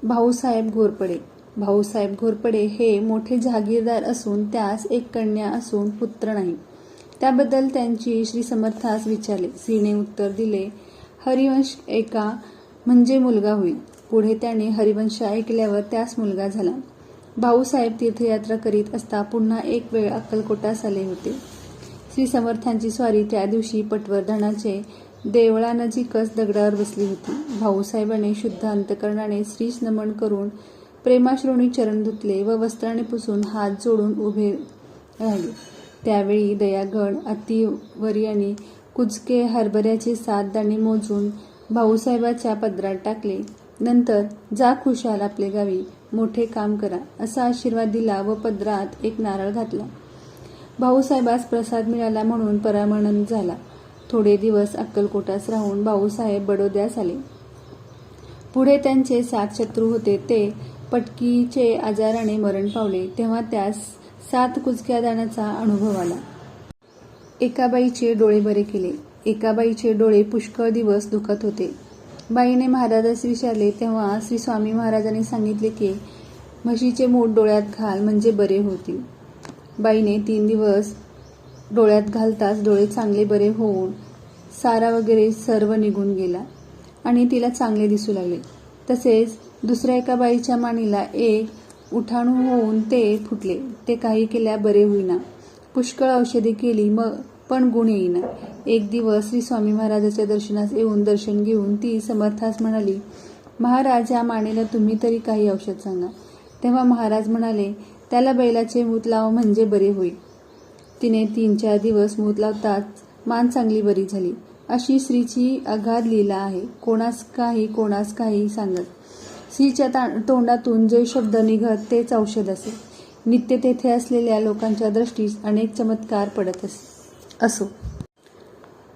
भाऊसाहेब घोरपडे. भाऊसाहेब घोरपडे हे मोठे जहागीरदार असून त्यास एक कन्या असून पुत्र नाही. त्याबद्दल त्यांची श्री समर्थास विचारले. श्रीने उत्तर दिले, हरिवंश ऐका म्हणजे मुलगा होईल. पुढे त्याने हरिवंश ऐकल्यावर त्यास मुलगा झाला. भाऊसाहेब तीर्थयात्रा करीत असता पुन्हा एक वेळ अक्कलकोटास आले होते. श्री समर्थांची स्वारी त्या दिवशी पटवर्धनाचे देवळानजीकच दगडावर बसली होती. भाऊसाहेबांनी शुद्ध अंतकरणाने श्रीस नमन करून प्रेमाश्रूंनी चरण धुतले व वस्त्राने पुसून हात जोडून उभे राहिले. त्यावेळी दयागण अतिवर्याने कुचके हरभऱ्याचे 7 दाणे मोजून भाऊसाहेबाच्या पदरात टाकले. नंतर जा खुशाल आपले गावी, मोठे काम करा असा आशीर्वाद दिला व पदरात एक नारळ घातला. भाऊसाहेबास प्रसाद मिळाला म्हणून परमानंद झाला. थोडे दिवस अक्कलकोटास राहून भाऊसाहेब बडोद्यास आले. पुढे त्यांचे 7 शत्रू होते ते पटकीचे आजाराने मरण पावले. तेव्हा त्यास 7 कुचक्या दाण्याचा अनुभव आला. एका बाईचे डोळे बरे केले. एका बाईचे डोळे पुष्कळ दिवस दुखत होते. बाईने महाराजास विचारले तेव्हा श्री स्वामी महाराजांनी सांगितले की म्हशीचे मूठ डोळ्यात घाल म्हणजे बरे होतील. बाईने 3 दिवस डोळ्यात घालताच डोळे चांगले बरे होऊन सारा वगैरे सर्व निघून गेला आणि तिला चांगले दिसू लागले. तसेच दुसऱ्या एका बाईच्या मानेला एक उठाणू होऊन ते फुटले. ते काही केल्या बरे होईना. पुष्कळ औषधी केली पण गुण येईना. एक दिवस श्री स्वामी महाराजाच्या दर्शनास येऊन दर्शन घेऊन ती समर्थास म्हणाली, महाराज या मानेला तुम्ही तरी काही औषध सांगा. तेव्हा महाराज म्हणाले, त्याला बैलाचे मूत लाव म्हणजे बरे होईल. तिने 3-4 दिवस मूत लावताच मान चांगली बरी झाली. अशी श्रीची अगाध लीला आहे. कोणास काही सांगत. श्रीच्या तोंडातून जे शब्द निघत तेच औषध असे. नित्य तेथे असलेल्या लोकांच्या दृष्टीस अनेक चमत्कार पडत असो.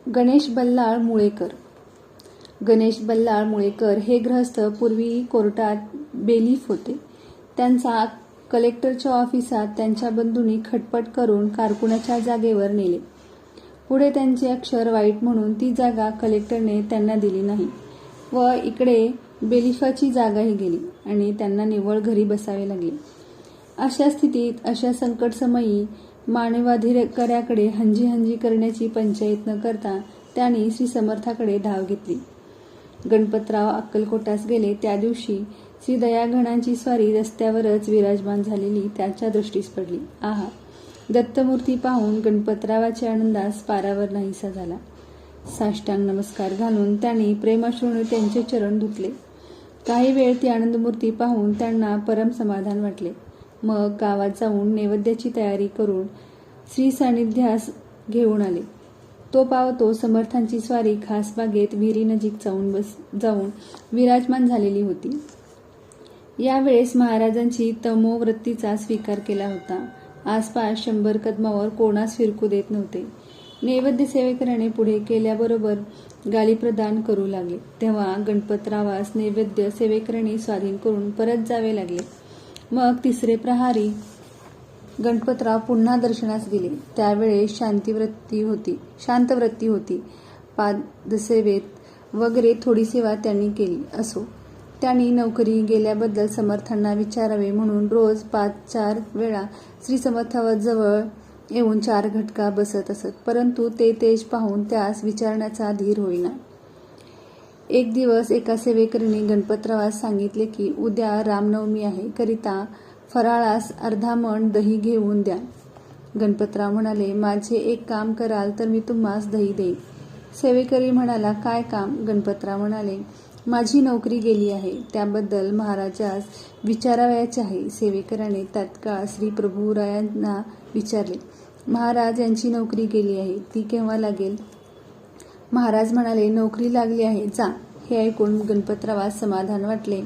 गणेश बल्लाळ मुळेकर. गणेश बल्लाळ मुळेकर हे गृहस्थ पूर्वी कोर्टात बेलीफ होते. त्यांचा कलेक्टरच्या ऑफिसात त्यांच्या बंधूंनी खटपट करून कारकुनाच्या जागेवर नेले. पुढे त्यांचे अक्षर वाईट म्हणून ती जागा कलेक्टरने त्यांना दिली नाही व इकडे बेलिफाची जागाही गेली आणि त्यांना निव्वळ घरी बसावे लागले. अशा स्थितीत अशा संकटसमयी मानवाधिकाऱ्याकडे हंजी करण्याची पंचायत न करता त्यांनी श्री समर्थाकडे धाव घेतली. गणपतराव अक्कलकोटास गेले त्या दिवशी श्री दयागणांची स्वारी रस्त्यावरच विराजमान झालेली त्याच्या दृष्टीस पडली. आहा, दत्तमूर्ती पाहून गणपतरावाच्या आनंदास पारावर नाहीसा झाला. साष्टांग नमस्कार घालून त्यांनी प्रेमाश्रूने त्यांचे चरण धुतले. काही वेळ ती आनंदमूर्ती पाहून त्यांना परम समाधान वाटले. मग गावात जाऊन नैवेद्याची तयारी करून श्री सान्निध्यास घेऊन आले. तो पावतो समर्थांची स्वारी खासबागेत विहिरीनजीक जाऊन विराजमान झालेली होती. यावेळेस महाराजांची तमोवृत्तीचा स्वीकार केला होता. आसपास 100 कदमावर कोणास फिरकू देत नव्हते. नैवेद्य सेवेकराने पुढे केल्याबरोबर गाली प्रदान करू लागले. तेव्हा गणपतरावास नैवेद्य सेवेकरांनी स्वाधीन करून परत जावे लागले. मग 3रे प्रहारी गणपतराव पुन्हा दर्शनास गेले. त्यावेळेस शांतवृत्ती होती. पादसेवेत वगैरे थोडी सेवा त्यांनी केली असो. त्यांनी नोकरी गेल्याबद्दल समर्थांना विचारावे म्हणून रोज 5-4 वेळा श्री समर्थाजवळ येऊन 4 घटका बसत असत. परंतु ते तेज पाहून त्यास विचारण्याचा धीर होईना. एक दिवस एका सेवेकरीने गणपतरावास सांगितले की उद्या रामनवमी आहे, करिता फराळास अर्धा मण दही घेऊन द्या. गणपतराव म्हणाले, माझे एक काम कराल तर मी तुम्हास दही देईन. सेवेकरी म्हणाला, काय काम? गणपतराव म्हणाले, माझी नोकरी गेली आहे, त्याबद्दल महाराजास विचारावयाचे आहे. सेवेकराने तात्काळ श्री प्रभुरायांना विचारले, महाराज यांची नोकरी गेली आहे, ती केव्हा लागेल? महाराज म्हणाले, नोकरी लागली आहे, जा. हे ऐकून गणपतरावास समाधान वाटले,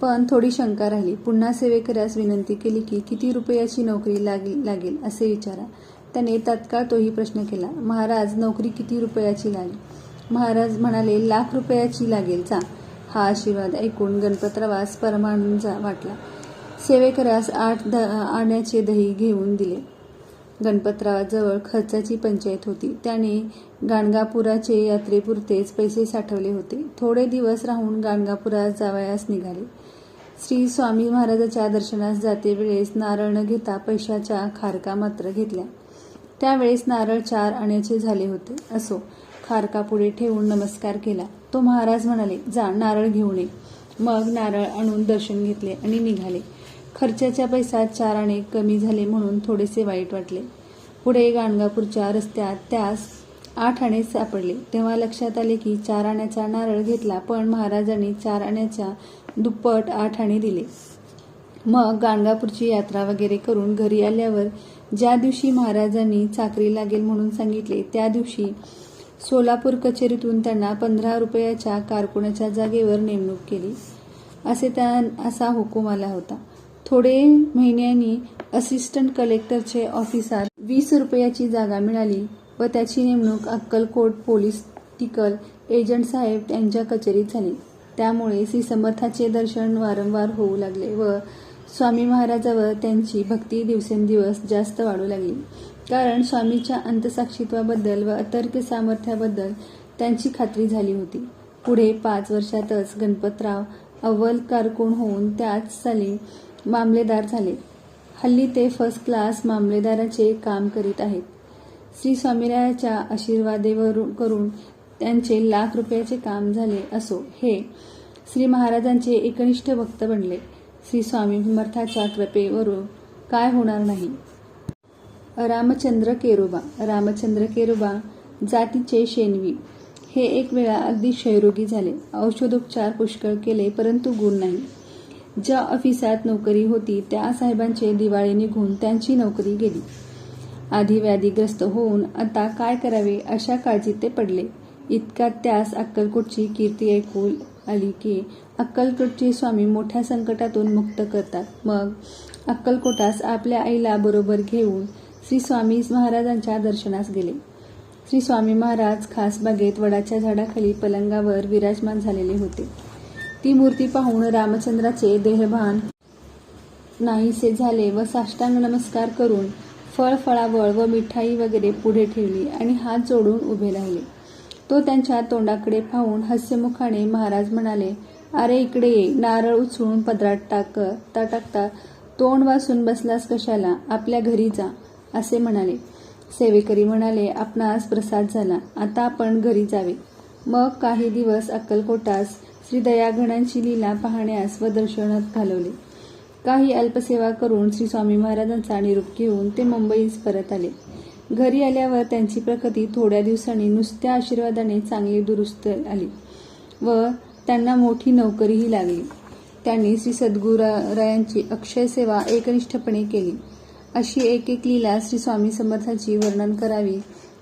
पण थोडी शंका राहिली. पुन्हा सेवेकरास विनंती केली की किती रुपयाची नोकरी लागेल असे विचारा. त्याने तात्काळ तोही प्रश्न केला, महाराज नोकरी किती रुपयाची लागेल? महाराज म्हणाले, 1,00,000 रुपयाची लागेल, जा. हा आशीर्वाद ऐकून गणपतरावास परमानंद वाटला. सेवेकरास 8 आण्याचे दही घेऊन दिले. गणपतरावाजवळ खर्चाची पंचायत होती. त्याने गाणगापुराचे यात्रेपुरतेच पैसे साठवले होते. थोडे दिवस राहून गाणगापुरात जावयास निघाले. श्री स्वामी महाराजाच्या दर्शनास जाते वेळेस नारळ न घेता पैशाच्या खारका मात्र घेतल्या. त्यावेळेस नारळ 4 आण्याचे झाले होते. असो, खारका पुढे ठेवून नमस्कार केला. तो महाराज म्हणाले, जा नारळ घेऊन ये. मग नारळ आणून दर्शन घेतले आणि निघाले. खर्चाच्या पैशात 4 आणे कमी झाले म्हणून थोडेसे वाईट वाटले. पुढे गाणगापूरच्या रस्त्यात त्यास 8 आणे सापडले. तेव्हा लक्षात आले की 4 आण्याचा नारळ घेतला, पण महाराजांनी 4 आण्याच्या दुप्पट 8 आणे दिले. मग गाणगापूरची यात्रा वगैरे करून घरी आल्यावर ज्या दिवशी महाराजांनी चाकरी लागेल म्हणून सांगितले, त्या दिवशी सोलापूर कचेरीतून त्यांना 15 रुपयाच्या कारकुनाच्या जागेवर नेमणूक केली असा हुकूम आला होता. थोडे महिन्यांनी असिस्टंट कलेक्टरचे ऑफिसात 20 रुपयाची जागा मिळाली व त्याची नेमणूक अक्कलकोट पोलिटिकल एजंट साहेब यांच्या कचेरीत झाली. त्यामुळे श्री समर्थाचे दर्शन वारंवार होऊ लागले व स्वामी महाराजावर त्यांची भक्ती दिवसेंदिवस जास्त वाढू लागली. कारण स्वामीच्या अंतसाक्षीत्वाबद्दल व अतर्क सामर्थ्याबद्दल त्यांची खात्री झाली होती. पुढे 5 वर्षातच गणपतराव अव्वल कारकून होऊन त्याच साली मामलेदार झाले. हल्ली ते फर्स्ट क्लास मामलेदाराचे काम करीत आहेत. श्री स्वामीरायाच्या आशीर्वादेवरून त्यांचे लाख रुपयाचे काम झाले. असो, हे श्री महाराजांचे एकनिष्ठ भक्त बनले. श्री स्वामी समर्थाच्या कृपेवरून काय होणार नाही. रामचंद्र केरोबा जातीचे शेणवी हे एक वेळा अगदी क्षयरोगी झाले. औषधोपचार पुष्कळ केले, परंतु गुण नाही. ज्या ऑफिसात नोकरी होती त्या साहेबांचे दिवाळे निघून त्यांची नोकरी गेली. आधी व्याधीग्रस्त होऊन आता काय करावे अशा काळजीत ते पडले. इतक्यात त्यास अक्कलकोटची कीर्ती ऐकू आली की अक्कलकोटचे स्वामी मोठ्या संकटातून मुक्त करतात. मग अक्कलकोटास आपल्या आईला बरोबर घेऊन श्री स्वामी महाराजांच्या दर्शनास गेले. श्री स्वामी महाराज खास बागेत वडाच्या झाडाखाली पलंगावर विराजमान झालेले होते. ती मूर्ती पाहून रामचंद्राचे देहभान नाहीसे झाले व साष्टांग नमस्कार करून फळावळ व मिठाई वगैरे पुढे ठेवली आणि हात जोडून उभे राहिले. तो त्यांच्या तोंडाकडे पाहून हास्यमुखाने महाराज म्हणाले, अरे इकडे ये. नारळ उचलून पदरात टाकता तोंड वासून बसलास कशाला, आपल्या घरी जा असे म्हणाले. सेवेकरी म्हणाले, आपणास प्रसाद झाला, आता आपण घरी जावे. मग काही दिवस अक्कलकोटास श्री दयागणांची लीला पाहण्यास व दर्शनात घालवले. काही अल्पसेवा करून श्री स्वामी महाराजांचा निरोप घेऊन ते मुंबईस परत आले. घरी आल्यावर त्यांची प्रकृती थोड्या दिवसांनी नुसत्या आशीर्वादाने चांगली दुरुस्त आली व त्यांना मोठी नोकरीही लागली. त्यांनी श्री सद्गुरुरायांची अक्षय सेवा एकनिष्ठपणे केली. अशी एक लीला श्री स्वामी समर्थांची वर्णन करावी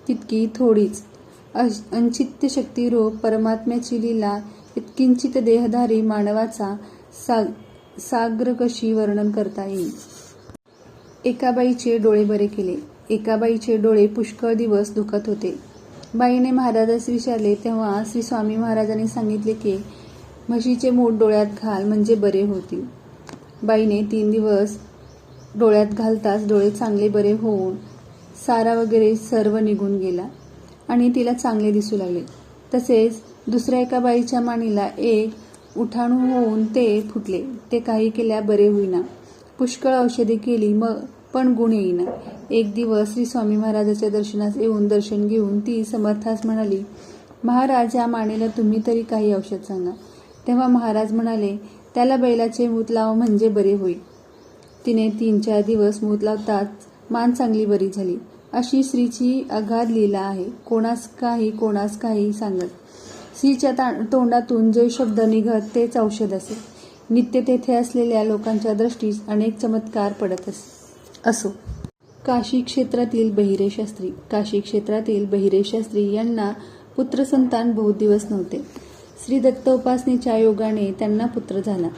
तितकी थोडीच. अंचित्य शक्तिरूप परमात्म्याची लीला इतकिंचित देहधारी मानवाचा साग्र कशी वर्णन करता येईल. एका बाईचे डोळे बरे केले. एका बाईचे डोळे पुष्कळ दिवस दुखत होते. बाईने महाराजास विचारले तेव्हा श्री स्वामी महाराजांनी सांगितले की म्हशीचे मूठ डोळ्यात घाल म्हणजे बरे होतील. बाईने 3 दिवस डोळ्यात घालताच डोळे चांगले बरे होऊन सारा वगैरे सर्व निघून गेला आणि तिला चांगले दिसू लागले. तसेच दुसऱ्या एका बाईच्या मानेला एक उठाणू होऊन ते फुटले. ते काही केल्या बरे होईना. पुष्कळ औषधे केली पण गुण येईना. एक दिवस श्री स्वामी महाराजाच्या दर्शनास येऊन दर्शन घेऊन ती समर्थास म्हणाली, महाराज या मानेला तुम्ही तरी काही औषध सांगा. तेव्हा महाराज म्हणाले, त्याला बैलाचे मूत लाव म्हणजे बरे होईल. तिने 3-4 दिवस मूत लावताच मान चांगली बरी झाली. अशी श्रीची अगाध लीला आहे. कोणास काही सांगत. श्रीच्या तोंडातून जे शब्द निघत तेच औषध असे. नित्य तेथे असलेल्या लोकांच्या दृष्टीस अनेक चमत्कार पडत असो. काशी क्षेत्रातील बहिरे शास्त्री यांना पुत्रसंतान बहुत दिवस नव्हते. श्री दत्त उपासनेच्या योगाने त्यांना पुत्र झाला.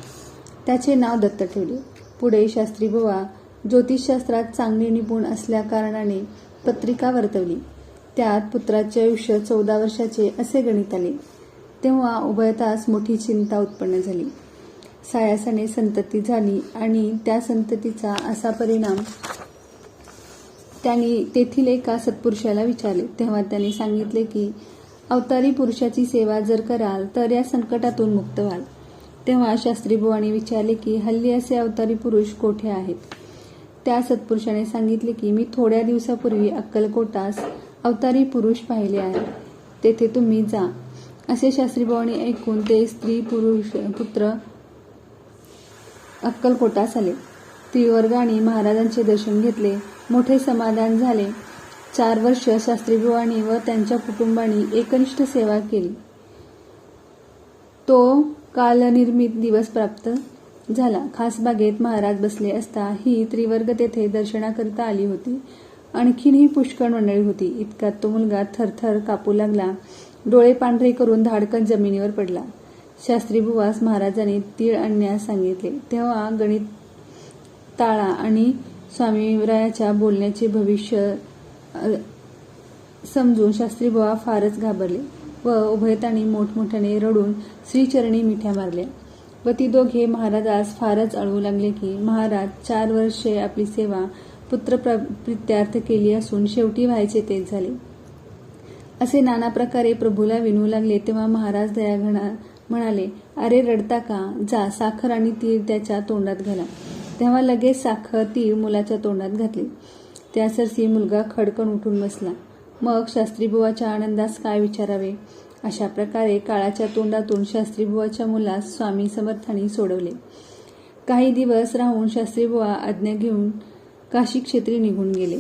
त्याचे नाव दत्त ठेवले. पुढे शास्त्री बुवा ज्योतिषशास्त्रात चांगले निपुण असल्या कारणाने पत्रिका वर्तवली. त्यात पुत्राचे आयुष्य 14 वर्षाचे असे गणित आले. तेव्हा उभयतास मोठी चिंता उत्पन्न झाली. सायासाने संतती झाली आणि त्या संततीचा असा परिणाम त्यांनी तेथील एका सत्पुरुषाला विचारले. तेव्हा त्यांनी सांगितले की अवतारी पुरुषाची सेवा जर कराल तर या संकटातून मुक्त व्हाल. तेव्हा शास्त्रीबुवांनी विचारले की हल्ली असे अवतारी पुरुष कोठे आहेत. त्या सत्पुरुषाने सांगितले की मी थोड्या दिवसापूर्वी अक्कलकोटास अवतारी पुरुष पाहिले आहे, तेथे तुम्ही जा. असे शास्त्रीबुवांनी ऐकून ते स्त्री पुत्र अक्कलकोटास आले. त्रिवर्गांनी महाराजांचे दर्शन घेतले. मोठे समाधान झाले. 4 वर्ष शास्त्रीबुवांनी व त्यांच्या कुटुंबांनी एकनिष्ठ सेवा केली. तो कालनिर्मित दिवस प्राप्त झाला. खासबागेत महाराज बसले असता ही त्रिवर्ग तेथे दर्शनाकरिता आली होती. आणखीनही पुष्कळ मंडळी होती. इतक्यात तो मुलगा थरथर कापू लागला. डोळे पांढरे करून धाडकन जमिनीवर पडला. शास्त्रीबुवास महाराजांनी तीळ आणण्यास सांगितले. तेव्हा गणित ताळा आणि स्वामीरायाच्या बोलण्याचे भविष्य समजून शास्त्रीबुवा फारच घाबरले व उभयतांनी मोठमोठ्याने रडून श्रीचरणी मिठ्या मारल्या व ती दोघे महाराजास फारच अळवू लागले की महाराज 4 वर्षे आपली सेवा पुत्रप्रित्यार्थ केली असून शेवटी व्हायचे तेच झाले. असे नाना प्रकारे प्रभूला विनवू लागले. तेव्हा महाराज दयाघना म्हणाले, अरे रडता का? जा, साखर आणि तीळ त्याच्या तोंडात घाला. तेव्हा लगेच साखर तीळ मुलाच्या तोंडात घातली. त्यासरसी मुलगा खडकन उठून बसला. मग शास्त्रीबुवाच्या आनंदास काय विचारावे. अशा प्रकारे काळाच्या तोंडातून शास्त्रीबुवाच्या मुलास स्वामी समर्थांनी सोडवले. काही दिवस राहून शास्त्रीबुवा आज्ञा घेऊन काशी क्षेत्री निघून गेले.